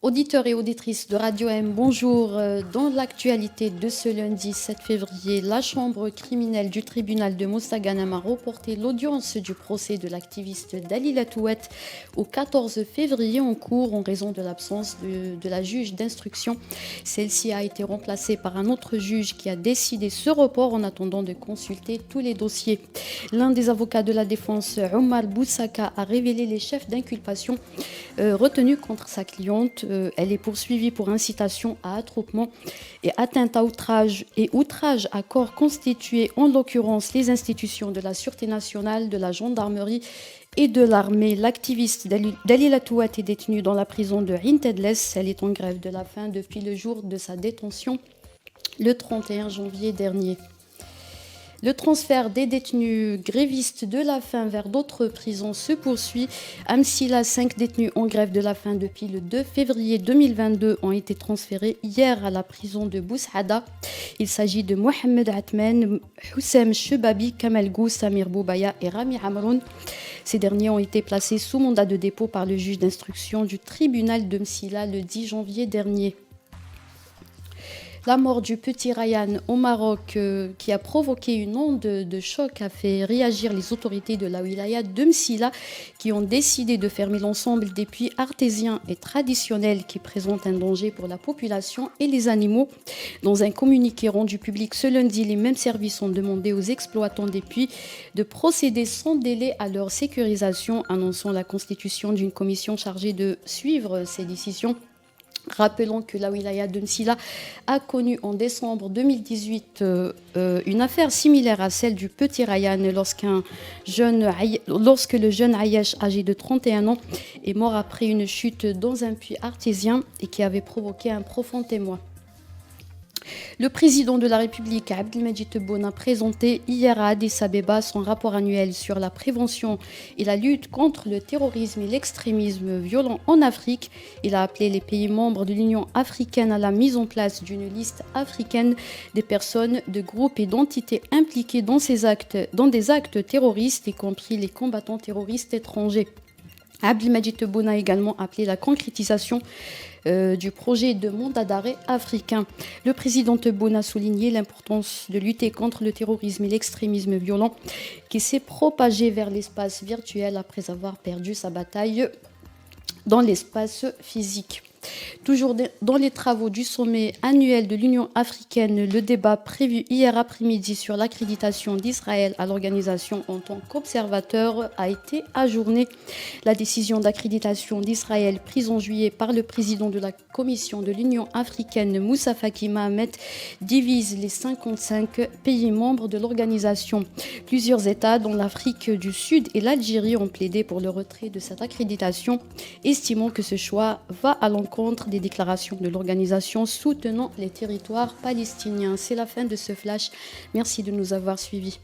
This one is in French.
Auditeurs et auditrices de Radio M, bonjour. Dans l'actualité de ce lundi 7 février, la chambre criminelle du tribunal de Mostaganem a reporté l'audience du procès de l'activiste Dalila Touet au 14 février en cours en raison de l'absence de la juge d'instruction. Celle-ci a été remplacée par un autre juge qui a décidé ce report en attendant de consulter tous les dossiers. L'un des avocats de la défense, Omar Boussaka, a révélé les chefs d'inculpation retenus contre sa cliente. Elle est poursuivie pour incitation à attroupement et atteinte à outrage et outrage à corps constitué, en l'occurrence les institutions de la Sûreté nationale, de la gendarmerie et de l'armée. L'activiste Dalila Touat est détenue dans la prison de Ain Tedles. Elle est en grève de la faim depuis le jour de sa détention, le 31 janvier dernier. Le transfert des détenus grévistes de la faim vers d'autres prisons se poursuit. À Msila, 5 détenus en grève de la faim depuis le 2 février 2022 ont été transférés hier à la prison de Boushada. Il s'agit de Mohamed Atmen, Houssem Chebabi, Kamal Gou, Samir Boubaya et Rami Amroun. Ces derniers ont été placés sous mandat de dépôt par le juge d'instruction du tribunal de Msila le 10 janvier dernier. La mort du petit Ryan au Maroc qui a provoqué une onde de choc a fait réagir les autorités de la wilaya de Msila qui ont décidé de fermer l'ensemble des puits artésiens et traditionnels qui présentent un danger pour la population et les animaux. Dans un communiqué rendu public ce lundi, les mêmes services ont demandé aux exploitants des puits de procéder sans délai à leur sécurisation, annonçant la constitution d'une commission chargée de suivre ces décisions. Rappelons que la wilaya de Msila a connu en décembre 2018 une affaire similaire à celle du petit Ryan lorsque le jeune Ayash, âgé de 31 ans, est mort après une chute dans un puits artésien et qui avait provoqué un profond émoi. Le président de la République, Abdelmadjid Tebboune, a présenté hier à Addis Abeba son rapport annuel sur la prévention et la lutte contre le terrorisme et l'extrémisme violent en Afrique. Il a appelé les pays membres de l'Union africaine à la mise en place d'une liste africaine des personnes, de groupes et d'entités impliquées dans des actes terroristes, y compris les combattants terroristes étrangers. Abdelmadjid Tebboune a également appelé la concrétisation du projet de mandat d'arrêt africain. Le président Tebboune a souligné l'importance de lutter contre le terrorisme et l'extrémisme violent qui s'est propagé vers l'espace virtuel après avoir perdu sa bataille dans l'espace physique. Toujours dans les travaux du sommet annuel de l'Union africaine, le débat prévu hier après-midi sur l'accréditation d'Israël à l'organisation en tant qu'observateur a été ajourné. La décision d'accréditation d'Israël prise en juillet par le président de la Commission de l'Union africaine, Moussa Faki Mahamat, divise les 55 pays membres de l'organisation. Plusieurs États, dont l'Afrique du Sud et l'Algérie, ont plaidé pour le retrait de cette accréditation, estimant que ce choix va à l'encontre des déclarations de l'organisation soutenant les territoires palestiniens. C'est la fin de ce flash. Merci de nous avoir suivis.